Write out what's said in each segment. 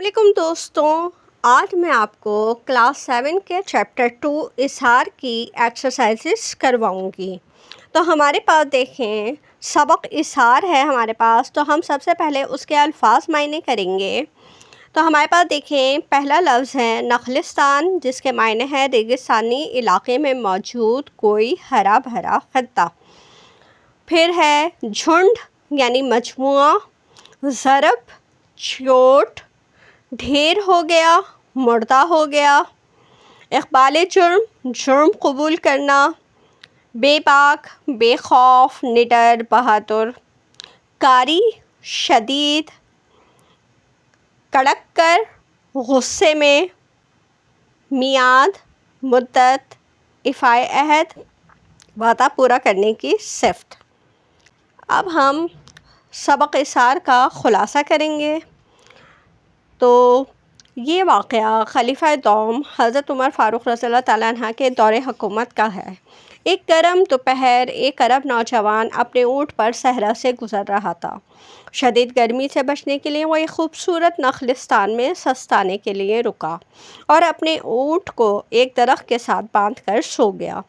علیکم دوستوں، آج میں آپ کو کلاس 7 کے چیپٹر 2 اظہار کی ایکسرسائزز کرواؤں گی۔ تو ہمارے پاس دیکھیں سبق اظہار ہے ہمارے پاس، تو ہم سب سے پہلے اس کے الفاظ معنی کریں گے۔ تو ہمارے پاس دیکھیں پہلا لفظ ہے نخلستان، جس کے معنی ہے ریگستانی علاقے میں موجود کوئی ہرا بھرا خطہ۔ پھر ہے جھنڈ یعنی مجموعہ، ضرب چوٹ، ڈھیر ہو گیا، مردہ ہو گیا۔ اقبال جرم، جرم قبول کرنا۔ بے باک، بے خوف، نڈر، بہادر۔ کاری، شدید۔ کڑک کر، غصے میں۔ میعاد، مدت۔ ایفائے عہد، وعدہ پورا کرنے کی صفت۔ اب ہم سبق اظہار کا خلاصہ کریں گے۔ تو یہ واقعہ خلیفہ دوم حضرت عمر فاروق رضی اللہ تعالیٰ عنہ کے دور حکومت کا ہے۔ ایک گرم دوپہر ایک عرب نوجوان اپنے اونٹ پر صحرا سے گزر رہا تھا۔ شدید گرمی سے بچنے کے لیے وہ ایک خوبصورت نخلستان میں سستانے کے لیے رکا اور اپنے اونٹ کو ایک درخت کے ساتھ باندھ کر سو گیا۔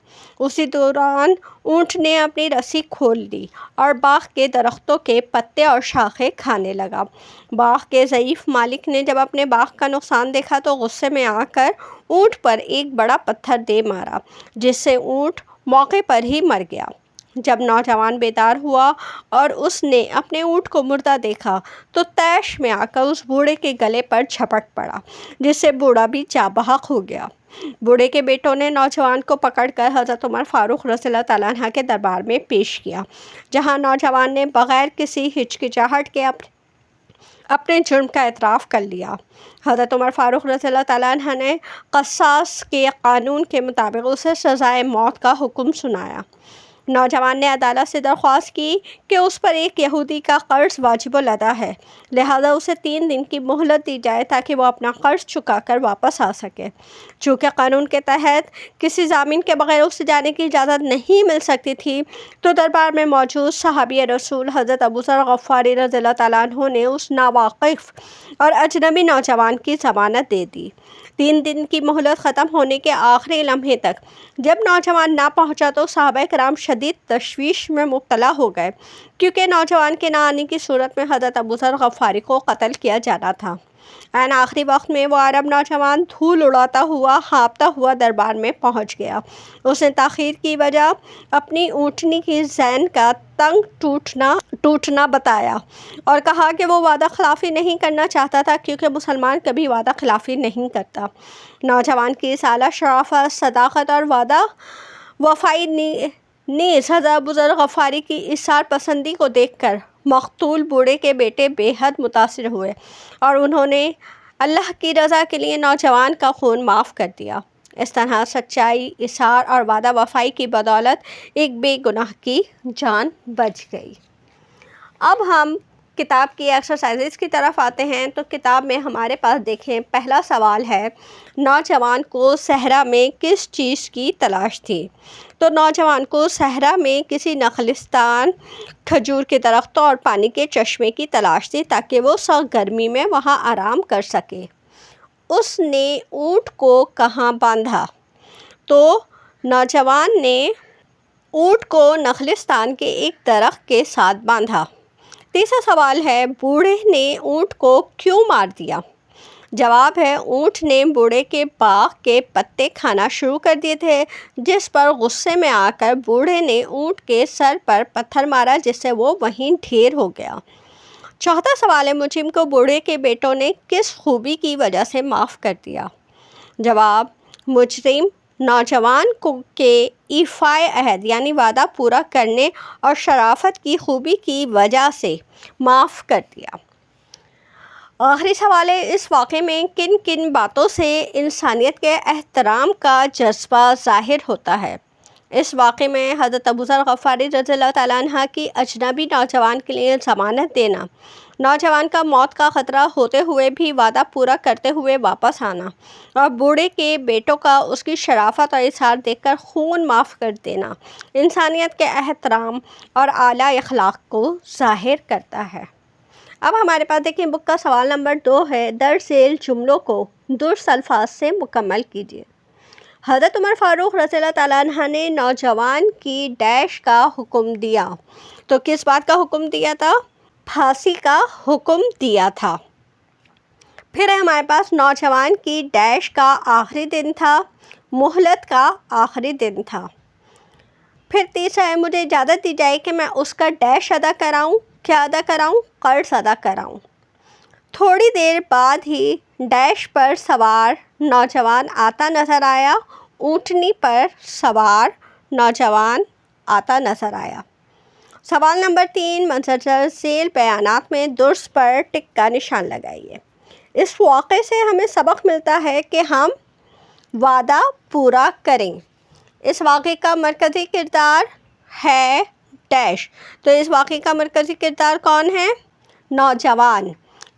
اسی دوران اونٹ نے اپنی رسی کھول دی اور باغ کے درختوں کے پتے اور شاخیں کھانے لگا۔ باغ کے ضعیف مالک نے جب اپنے باغ کا نقصان دیکھا تو غصے میں آ کر اونٹ پر ایک بڑا پتھر دے مارا، جس سے اونٹ موقع پر ہی مر گیا۔ جب نوجوان بیدار ہوا اور اس نے اپنے اونٹ کو مردہ دیکھا تو طیش میں آ کر اس بوڑھے کے گلے پر جھپٹ پڑا، جس سے بوڑھا بھی جاں بحق ہو گیا۔ بوڑھے کے بیٹوں نے نوجوان کو پکڑ کر حضرت عمر فاروق رضی اللہ تعالیٰ عنہ کے دربار میں پیش کیا، جہاں نوجوان نے بغیر کسی ہچکچاہٹ کے اپنے جرم کا اعتراف کر لیا۔ حضرت عمر فاروق رضی اللہ تعالیٰ عنہ نے قصاص کے قانون کے مطابق اسے سزائے موت کا حکم سنایا۔ نوجوان نے عدالت سے درخواست کی کہ اس پر ایک یہودی کا قرض واجب الادا ہے، لہذا اسے 3 دن کی مہلت دی جائے تاکہ وہ اپنا قرض چکا کر واپس آ سکے۔ چونکہ قانون کے تحت کسی ضامن کے بغیر اسے جانے کی اجازت نہیں مل سکتی تھی، تو دربار میں موجود صحابی رسول حضرت ابو ذر غفاری رضی اللہ تعالیٰ عنہ نے اس ناواقف اور اجنبی نوجوان کی ضمانت دے دی۔ 3 دن کی مہلت ختم ہونے کے آخری لمحے تک جب نوجوان نہ پہنچا تو صحابہ کرام شدید تشویش میں مبتلا ہو گئے، کیونکہ نوجوان کے نہ آنے کی صورت میں حضرت ابو ذر غفاری کو قتل کیا جانا تھا۔ عین آخری وقت میں وہ عرب نوجوان دھول اڑاتا ہوا ہانپتا ہوا دربار میں پہنچ گیا۔ اس نے تاخیر کی وجہ اپنی اونٹنی کی ذہن کا تنگ ٹوٹنا بتایا اور کہا کہ وہ وعدہ خلافی نہیں کرنا چاہتا تھا، کیونکہ مسلمان کبھی وعدہ خلافی نہیں کرتا۔ نوجوان کی اس اعلیٰ شرافت، صداقت اور وعدہ وفائی نیز حضرت ابو ذر غفاری کی ایثار پسندی کو دیکھ کر مقتول بوڑھے کے بیٹے بے حد متاثر ہوئے اور انہوں نے اللہ کی رضا کے لیے نوجوان کا خون معاف کر دیا۔ اس طرح سچائی، ایثار اور وعدہ وفائی کی بدولت ایک بے گناہ کی جان بچ گئی۔ اب ہم کتاب کی ایکسرسائزز کی طرف آتے ہیں۔ تو کتاب میں ہمارے پاس دیکھیں پہلا سوال ہے، نوجوان کو صحرا میں کس چیز کی تلاش تھی؟ تو نوجوان کو صحرا میں کسی نخلستان، کھجور کے درختوں اور پانی کے چشمے کی تلاش تھی تاکہ وہ سخت گرمی میں وہاں آرام کر سکے۔ اس نے اونٹ کو کہاں باندھا؟ تو نوجوان نے اونٹ کو نخلستان کے ایک درخت کے ساتھ باندھا۔ تیسرا سوال ہے، بوڑھے نے اونٹ کو کیوں مار دیا؟ جواب ہے، اونٹ نے بوڑھے کے باغ کے پتے کھانا شروع کر دیے تھے، جس پر غصے میں آ کر بوڑھے نے اونٹ کے سر پر پتھر مارا، جس سے وہ وہیں ڈھیر ہو گیا۔ چوتھا سوال ہے، مجرم کو بوڑھے کے بیٹوں نے کس خوبی کی وجہ سے معاف کر دیا؟ جواب، مجرم نوجوان کے ایفائے عہد یعنی وعدہ پورا کرنے اور شرافت کی خوبی کی وجہ سے معاف کر دیا۔ آخری سوال ہے، اس واقعے میں کن کن باتوں سے انسانیت کے احترام کا جذبہ ظاہر ہوتا ہے؟ اس واقعے میں حضرت ابو ذر غفاری رضی اللہ تعالیٰ عنہ کی اجنبی نوجوان کے لیے ضمانت دینا، نوجوان کا موت کا خطرہ ہوتے ہوئے بھی وعدہ پورا کرتے ہوئے واپس آنا، اور بوڑھے کے بیٹوں کا اس کی شرافت اور ایثار دیکھ کر خون معاف کر دینا انسانیت کے احترام اور اعلیٰ اخلاق کو ظاہر کرتا ہے۔ اب ہمارے پاس دیکھیں بک کا سوال نمبر 2 ہے، درج ذیل جملوں کو درست الفاظ سے مکمل کیجیے۔ حضرت عمر فاروق رضی اللہ تعالیٰ عنہ نے نوجوان کی ڈیش کا حکم دیا، تو کس بات کا حکم دیا تھا؟ پھانسی کا حکم دیا تھا۔ پھر ہمارے پاس نوجوان کی ڈیش کا آخری دن تھا، مہلت کا آخری دن تھا۔ پھر تیسرا ہے، مجھے اجازت دی جائے کہ میں اس کا ڈیش ادا کراؤں۔ کیا ادا کراؤں؟ قرض ادا کراؤں۔ تھوڑی دیر بعد ہی ڈیش پر سوار نوجوان آتا نظر آیا، اونٹنی پر سوار نوجوان آتا نظر آیا۔ سوال نمبر 3، مندرجہ ذیل بیانات میں درست پر ٹک کا نشان لگائیے۔ اس واقعے سے ہمیں سبق ملتا ہے کہ ہم وعدہ پورا کریں۔ اس واقعے کا مرکزی کردار ہے ڈیش، تو اس واقعے کا مرکزی کردار کون ہے؟ نوجوان۔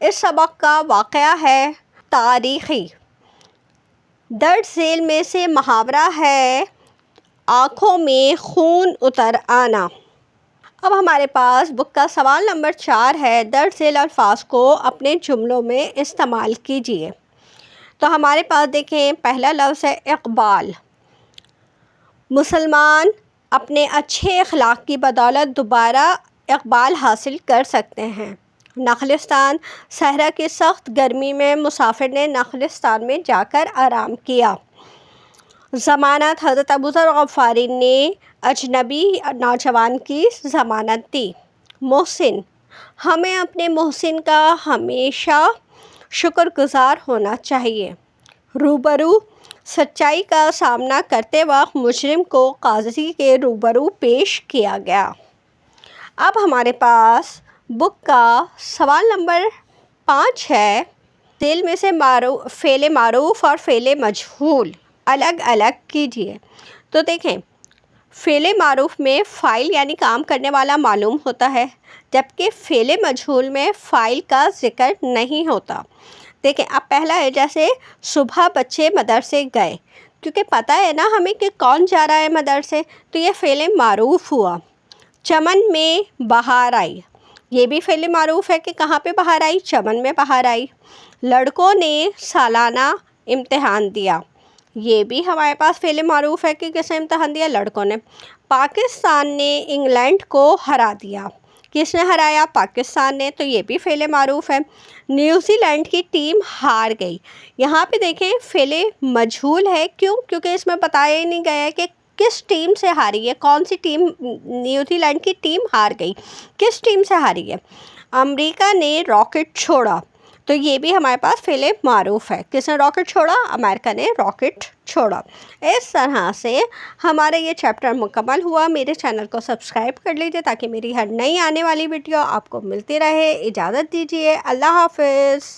اس سبق کا واقعہ ہے تاریخی۔ درج ذیل میں سے محاورہ ہے آنکھوں میں خون اتر آنا۔ اب ہمارے پاس بک کا سوال نمبر 4 ہے، درج ذیل الفاظ کو اپنے جملوں میں استعمال کیجیے۔ تو ہمارے پاس دیکھیں پہلا لفظ ہے اقبال۔ مسلمان اپنے اچھے اخلاق کی بدولت دوبارہ اقبال حاصل کر سکتے ہیں۔ نخلستان، صحرا کی سخت گرمی میں مسافر نے نخلستان میں جا کر آرام کیا۔ ضمانت، حضرت ابوذر غفاری نے اجنبی نوجوان کی ضمانت دی۔ محسن، ہمیں اپنے محسن کا ہمیشہ شکر گزار ہونا چاہیے۔ روبرو، سچائی کا سامنا کرتے وقت مجرم کو قاضی کے روبرو پیش کیا گیا۔ اب ہمارے پاس بک کا سوال نمبر 5 ہے، ذیل میں سے فعل معروف اور فعل مجہول الگ الگ کیجیے۔ تو دیکھیں فعل معروف میں فاعل یعنی کام کرنے والا معلوم ہوتا ہے، جبکہ فعل مجہول میں فاعل کا ذکر نہیں ہوتا۔ دیکھیں اب پہلا ہے، جیسے صبح بچے مدرسے گئے، کیونکہ پتہ ہے نا ہمیں کہ کون جا رہا ہے مدرسے، تو یہ فعل معروف ہوا۔ چمن میں بہار آئی، یہ بھی فعل معروف ہے کہ کہاں پہ بہار آئی؟ چمن میں بہار آئی۔ لڑکوں نے سالانہ امتحان دیا، یہ بھی ہمارے پاس فعل معروف ہے کہ کس نے امتحان دیا؟ لڑکوں نے۔ پاکستان نے انگلینڈ کو ہرا دیا، کس نے ہرایا؟ پاکستان نے، تو یہ بھی فعل معروف ہے۔ نیوزی لینڈ کی ٹیم ہار گئی، یہاں پہ دیکھیں فعل مجہول ہے، کیوں؟ کیونکہ اس میں بتایا ہی نہیں گیا ہے کہ کس ٹیم سے ہاری ہے، کون سی ٹیم؟ نیوزی لینڈ کی ٹیم ہار گئی، کس ٹیم سے ہاری ہے؟ امریکہ نے راکٹ چھوڑا، تو یہ بھی ہمارے پاس فعل معروف ہے، کس نے راکٹ چھوڑا؟ امریکہ نے راکٹ چھوڑا۔ اس طرح سے ہمارا یہ چیپٹر مکمل ہوا۔ میرے چینل کو سبسکرائب کر لیجیے تاکہ میری ہر نئی آنے والی ویڈیو آپ کو ملتی رہے۔ اجازت دیجیے، اللہ حافظ۔